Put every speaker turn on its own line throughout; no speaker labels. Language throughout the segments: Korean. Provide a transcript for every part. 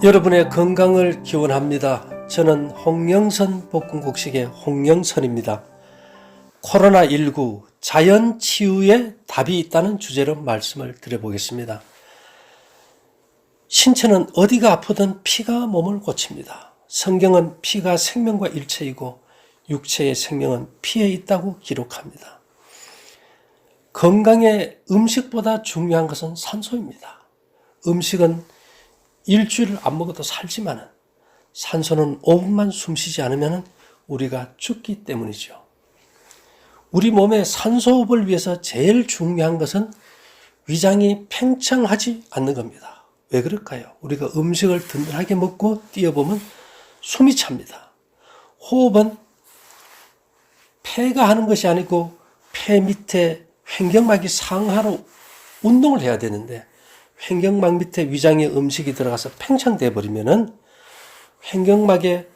여러분의 건강을 기원합니다. 저는 홍영선 복근곡식의 홍영선입니다. 코로나19 자연치유에 답이 있다는 주제로 말씀을 드려보겠습니다. 신체는 어디가 아프든 피가 몸을 고칩니다. 성경은 피가 생명과 일체이고 육체의 생명은 피에 있다고 기록합니다. 건강에 음식보다 중요한 것은 산소입니다. 음식은 일주일 안 먹어도 살지만은 산소는 5분만 숨쉬지 않으면 우리가 죽기 때문이죠. 우리 몸의 산소호흡을 위해서 제일 중요한 것은 위장이 팽창하지 않는 겁니다. 왜 그럴까요? 우리가 음식을 든든하게 먹고 뛰어보면 숨이 찹니다. 호흡은 폐가 하는 것이 아니고 폐 밑에 횡격막이 상하로 운동을 해야 되는데 횡격막 밑에 위장에 음식이 들어가서 팽창돼 버리면은 횡격막의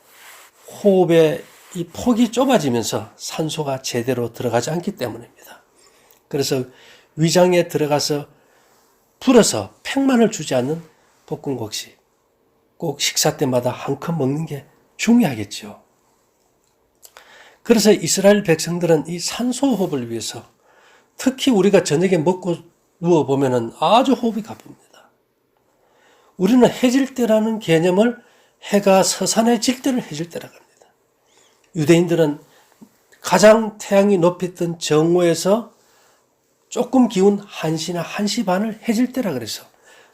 호흡의 이 폭이 좁아지면서 산소가 제대로 들어가지 않기 때문입니다. 그래서 위장에 들어가서 불어서 팽만을 주지 않는 볶음국식 꼭 식사 때마다 한 컵 먹는 게 중요하겠죠. 그래서 이스라엘 백성들은 이 산소호흡을 위해서 특히 우리가 저녁에 먹고 누워보면 아주 호흡이 가쁩니다. 우리는 해질 때라는 개념을 해가 서산해질 때를 해질 때라고 합니다. 유대인들은 가장 태양이 높이 뜬 정오에서 조금 기운 1시나 1시 반을 해질 때라 그래서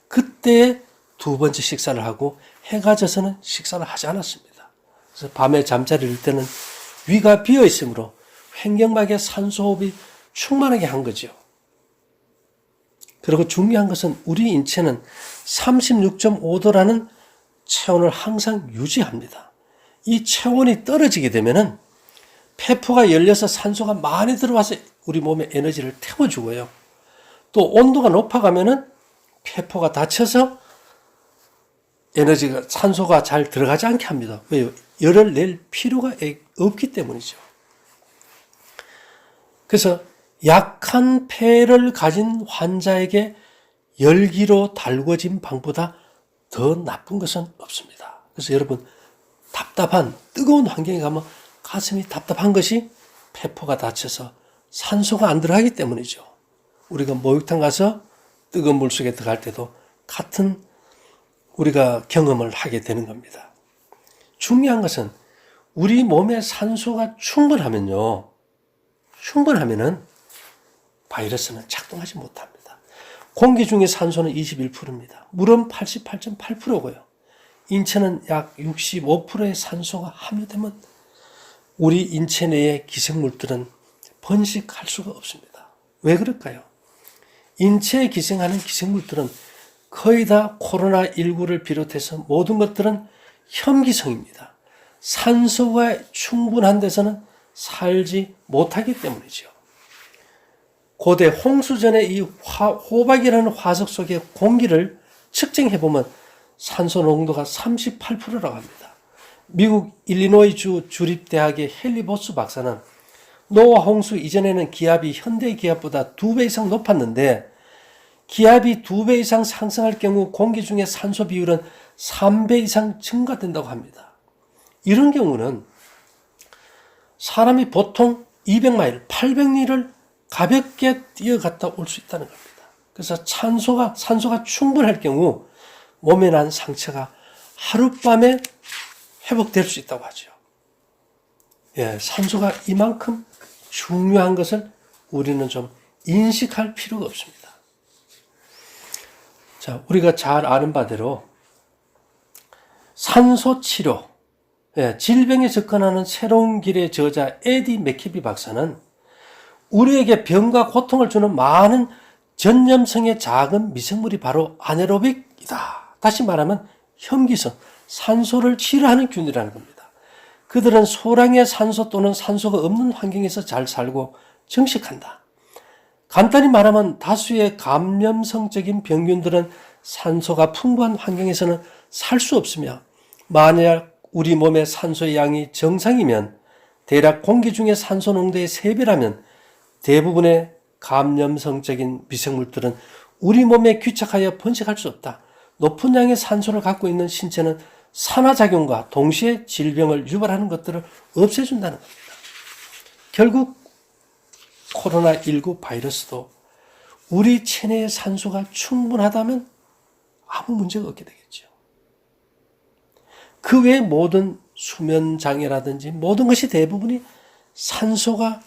그때에 두 번째 식사를 하고 해가 져서는 식사를 하지 않았습니다. 그래서 밤에 잠자리를 때는 위가 비어 있으므로 횡격막의 산소호흡이 충만하게 한 거죠. 그리고 중요한 것은 우리 인체는 36.5도라는 체온을 항상 유지합니다. 이 체온이 떨어지게 되면은 폐포가 열려서 산소가 많이 들어와서 우리 몸에 에너지를 태워주고요. 또 온도가 높아가면은 폐포가 닫혀서 산소가 잘 들어가지 않게 합니다. 왜요? 열을 낼 필요가 없기 때문이죠. 그래서 약한 폐를 가진 환자에게 열기로 달궈진 방보다 더 나쁜 것은 없습니다. 그래서 여러분 답답한 뜨거운 환경에 가면 가슴이 답답한 것이 폐포가 닫혀서 산소가 안 들어가기 때문이죠. 우리가 목욕탕 가서 뜨거운 물 속에 들어갈 때도 같은 우리가 경험을 하게 되는 겁니다. 중요한 것은 우리 몸에 산소가 충분하면은 바이러스는 작동하지 못합니다. 공기 중에 산소는 21%입니다. 물은 88.8%고요. 인체는 약 65%의 산소가 함유되면 우리 인체 내의 기생물들은 번식할 수가 없습니다. 왜 그럴까요? 인체에 기생하는 기생물들은 거의 다 코로나19를 비롯해서 모든 것들은 혐기성입니다. 산소가 충분한 데서는 살지 못하기 때문이죠. 고대 홍수전에 이 호박이라는 화석 속의 공기를 측정해보면 산소 농도가 38%라고 합니다. 미국 일리노이주 주립대학의 헨리 보스 박사는 노아 홍수 이전에는 기압이 현대 기압보다 2배 이상 높았는데 기압이 2배 이상 상승할 경우 공기 중에 산소 비율은 3배 이상 증가된다고 합니다. 이런 경우는 사람이 보통 200마일, 800리를 가볍게 뛰어갔다 올 수 있다는 겁니다. 그래서 산소가 충분할 경우 몸에 난 상처가 하룻밤에 회복될 수 있다고 하죠. 산소가 이만큼 중요한 것을 우리는 좀 인식할 필요가 없습니다. 자, 우리가 잘 아는 바대로 산소 치료, 질병에 접근하는 새로운 길의 저자 에디 맥키비 박사는 우리에게 병과 고통을 주는 많은 전염성의 작은 미생물이 바로 아네로빅이다. 다시 말하면 혐기성, 산소를 치료하는 균이라는 겁니다. 그들은 소량의 산소 또는 산소가 없는 환경에서 잘 살고 증식한다. 간단히 말하면 다수의 감염성적인 병균들은 산소가 풍부한 환경에서는 살 수 없으며 만약 우리 몸의 산소의 양이 정상이면 대략 공기 중의 산소 농도의 3배라면 대부분의 감염성적인 미생물들은 우리 몸에 귀착하여 번식할 수 없다. 높은 양의 산소를 갖고 있는 신체는 산화작용과 동시에 질병을 유발하는 것들을 없애준다는 겁니다. 결국 코로나19 바이러스도 우리 체내의 산소가 충분하다면 아무 문제가 없게 되겠죠. 그 외의 모든 수면장애라든지 모든 것이 대부분이 산소가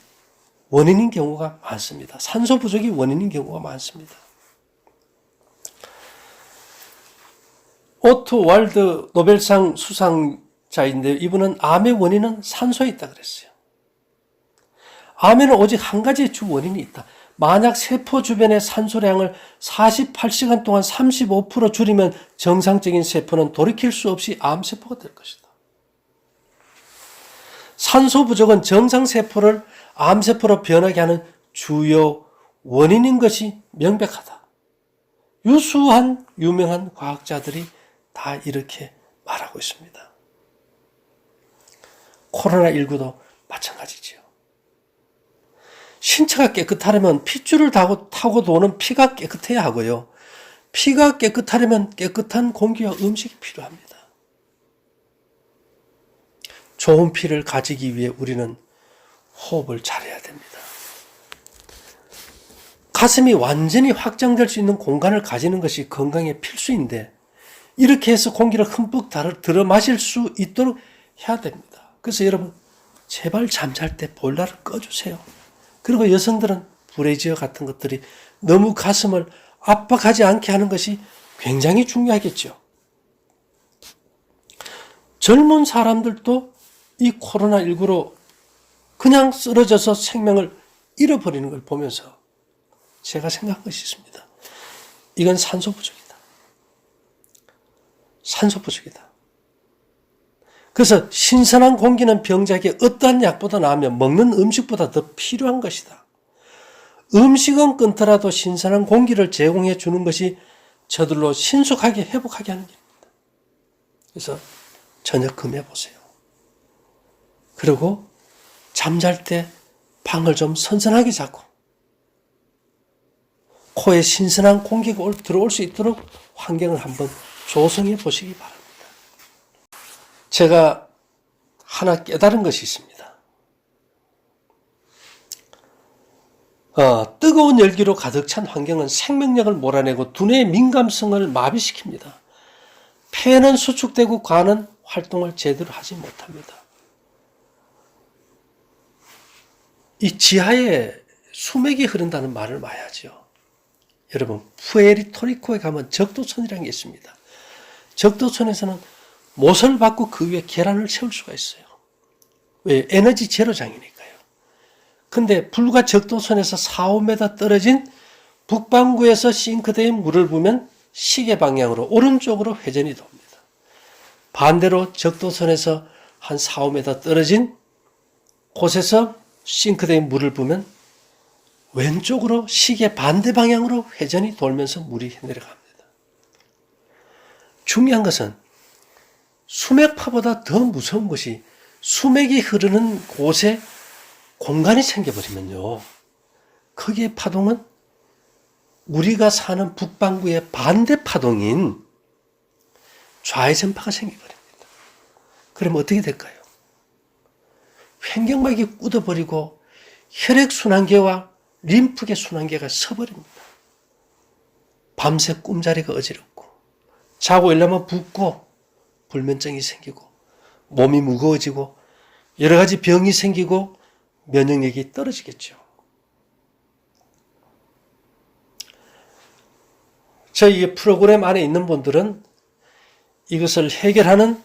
원인인 경우가 많습니다. 산소 부족이 원인인 경우가 많습니다. 오토 월드 노벨상 수상자인데 이분은 암의 원인은 산소에 있다 그랬어요. 암에는 오직 한 가지의 주 원인이 있다. 만약 세포 주변의 산소량을 48시간 동안 35% 줄이면 정상적인 세포는 돌이킬 수 없이 암세포가 될 것이다. 산소 부족은 정상세포를 암세포로 변하게 하는 주요 원인인 것이 명백하다. 유수한 유명한 과학자들이 다 이렇게 말하고 있습니다. 코로나19도 마찬가지지요. 신체가 깨끗하려면 핏줄을 타고 도는 피가 깨끗해야 하고요. 피가 깨끗하려면 깨끗한 공기와 음식이 필요합니다. 좋은 피를 가지기 위해 우리는 호흡을 잘해야 됩니다. 가슴이 완전히 확장될 수 있는 공간을 가지는 것이 건강의 필수인데 이렇게 해서 공기를 흠뻑 들어 마실 수 있도록 해야 됩니다. 그래서 여러분 제발 잠잘 때 보일러를 꺼주세요. 그리고 여성들은 브래지어 같은 것들이 너무 가슴을 압박하지 않게 하는 것이 굉장히 중요하겠죠. 젊은 사람들도 이 코로나19로 그냥 쓰러져서 생명을 잃어버리는 걸 보면서 제가 생각한 것이 있습니다. 이건 산소 부족이다. 산소 부족이다. 그래서 신선한 공기는 병자에게 어떠한 약보다 나으며 먹는 음식보다 더 필요한 것이다. 음식은 끊더라도 신선한 공기를 제공해 주는 것이 저들로 신속하게 회복하게 하는 길입니다. 그래서 저녁 금해 보세요. 그리고 잠잘 때 방을 좀 선선하게 자고 코에 신선한 공기가 들어올 수 있도록 환경을 한번 조성해 보시기 바랍니다. 제가 하나 깨달은 것이 있습니다. 뜨거운 열기로 가득 찬 환경은 생명력을 몰아내고 두뇌의 민감성을 마비시킵니다. 폐는 수축되고 간은 활동을 제대로 하지 못합니다. 이 지하에 수맥이 흐른다는 말을 많이 하죠. 여러분, 푸에르토리코에 가면 적도선이라는 게 있습니다. 적도선에서는 못을 받고 그 위에 계란을 채울 수가 있어요. 왜? 에너지 제로장이니까요. 근데 불과 적도선에서 4, 5m 떨어진 북반구에서 싱크대에 물을 부으면 시계 방향으로 오른쪽으로 회전이 돕니다. 반대로 적도선에서 한 4, 5m 떨어진 곳에서 싱크대에 물을 부으면 왼쪽으로 시계 반대 방향으로 회전이 돌면서 물이 내려갑니다. 중요한 것은 수맥파보다 더 무서운 것이 수맥이 흐르는 곳에 공간이 생겨버리면요. 거기에 파동은 우리가 사는 북반구의 반대 파동인 좌회전파가 생겨버립니다. 그러면 어떻게 될까요? 횡격막이 굳어버리고 혈액순환계와 림프계 순환계가 서버립니다. 밤새 꿈자리가 어지럽고 자고 일어나면 붓고 불면증이 생기고 몸이 무거워지고 여러 가지 병이 생기고 면역력이 떨어지겠죠. 저희 프로그램 안에 있는 분들은 이것을 해결하는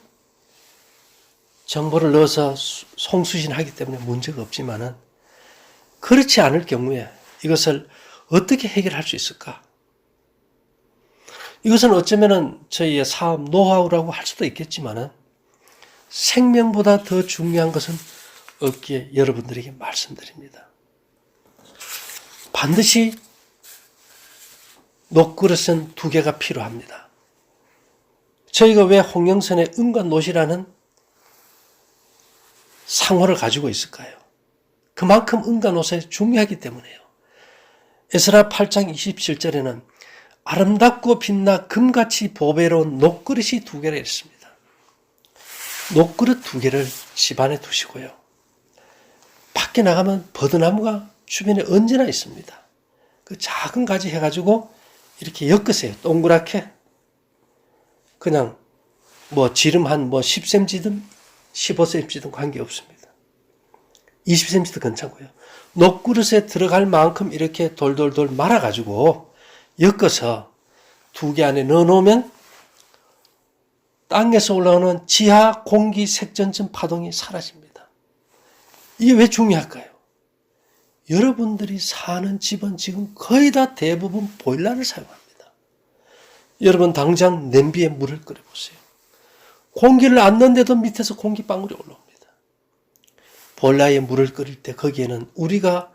정보를 넣어서 송수신하기 때문에 문제가 없지만은 그렇지 않을 경우에 이것을 어떻게 해결할 수 있을까? 이것은 어쩌면은 저희의 사업 노하우라고 할 수도 있겠지만은 생명보다 더 중요한 것은 없기에 여러분들에게 말씀드립니다. 반드시 녹그릇은 2개가 필요합니다. 저희가 왜 홍영선의 은과 노시라는 상호를 가지고 있을까요? 그만큼 은과 노시 중요하기 때문에요. 에스라 8장 27절에는 아름답고 빛나 금같이 보배로운 녹그릇이 2개를 있습니다. 녹그릇 2개를 집안에 두시고요. 밖에 나가면 버드나무가 주변에 언제나 있습니다. 그 작은 가지 해가지고 이렇게 엮으세요. 동그랗게. 그냥 지름 한 10cm든 15cm든 관계없습니다. 20cm도 괜찮고요. 녹그릇에 들어갈 만큼 이렇게 돌돌돌 말아가지고 엮어서 2개 안에 넣어놓으면 땅에서 올라오는 지하 공기 색전증 파동이 사라집니다. 이게 왜 중요할까요? 여러분들이 사는 집은 지금 거의 다 대부분 보일러를 사용합니다. 여러분 당장 냄비에 물을 끓여보세요. 공기를 안 넣는데도 밑에서 공기방울이 올라옵니다. 보일러에 물을 끓일 때 거기에는 우리가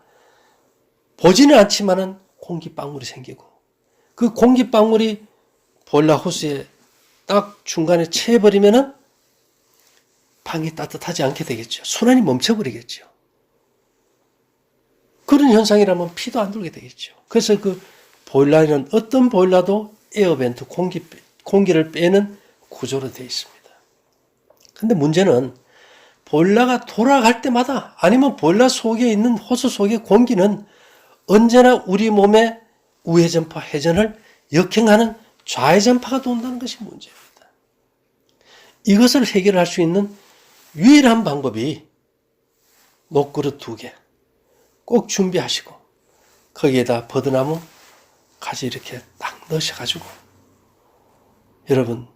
보지는 않지만은 공기방울이 생기고 그 공기방울이 보일러 호스에 딱 중간에 채버리면은 방이 따뜻하지 않게 되겠죠. 순환이 멈춰버리겠죠. 그런 현상이라면 피도 안 돌게 되겠죠. 그래서 그 보일러에는 어떤 보일러도 에어벤트 공기를 빼는 구조로 되어 있습니다. 근데 문제는 보일러가 돌아갈 때마다 아니면 보일러 속에 있는 호스 속의 공기는 언제나 우리 몸의 우회전파 회전을 역행하는 좌회전파가 돈다는 것이 문제입니다. 이것을 해결할 수 있는 유일한 방법이 녹그릇 2개 꼭 준비하시고 거기에다 버드나무 가지 이렇게 딱 넣으셔가지고 여러분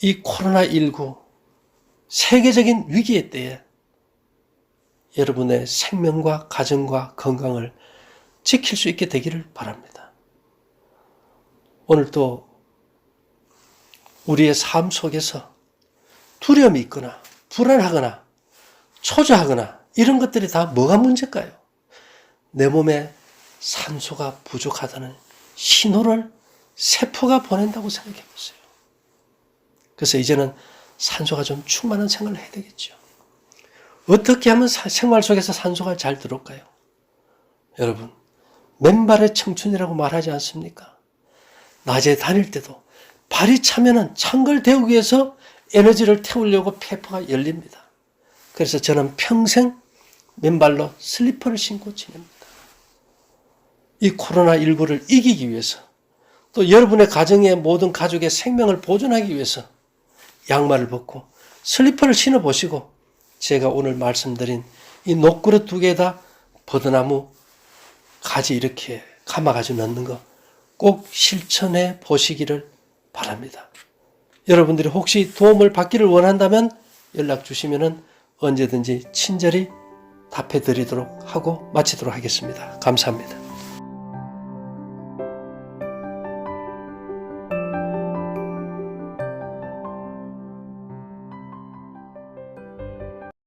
이 코로나19 세계적인 위기의 때에 여러분의 생명과 가정과 건강을 지킬 수 있게 되기를 바랍니다. 오늘 또 우리의 삶 속에서 두려움이 있거나 불안하거나 초조하거나 이런 것들이 다 뭐가 문제일까요? 내 몸에 산소가 부족하다는 신호를 세포가 보낸다고 생각해 보세요. 그래서 이제는 산소가 좀 충만한 생활을 해야 되겠죠. 어떻게 하면 생활 속에서 산소가 잘 들어올까요? 여러분, 맨발의 청춘이라고 말하지 않습니까? 낮에 다닐 때도 발이 차면은 찬 걸 데우기 위해서 에너지를 태우려고 폐포가 열립니다. 그래서 저는 평생 맨발로 슬리퍼를 신고 지냅니다. 이 코로나19를 이기기 위해서 또 여러분의 가정의 모든 가족의 생명을 보존하기 위해서 양말을 벗고 슬리퍼를 신어보시고 제가 오늘 말씀드린 이 녹그릇 2개에다 버드나무 가지 이렇게 감아가지고 넣는 거 꼭 실천해 보시기를 바랍니다. 여러분들이 혹시 도움을 받기를 원한다면 연락 주시면 언제든지 친절히 답해 드리도록 하고 마치도록 하겠습니다. 감사합니다.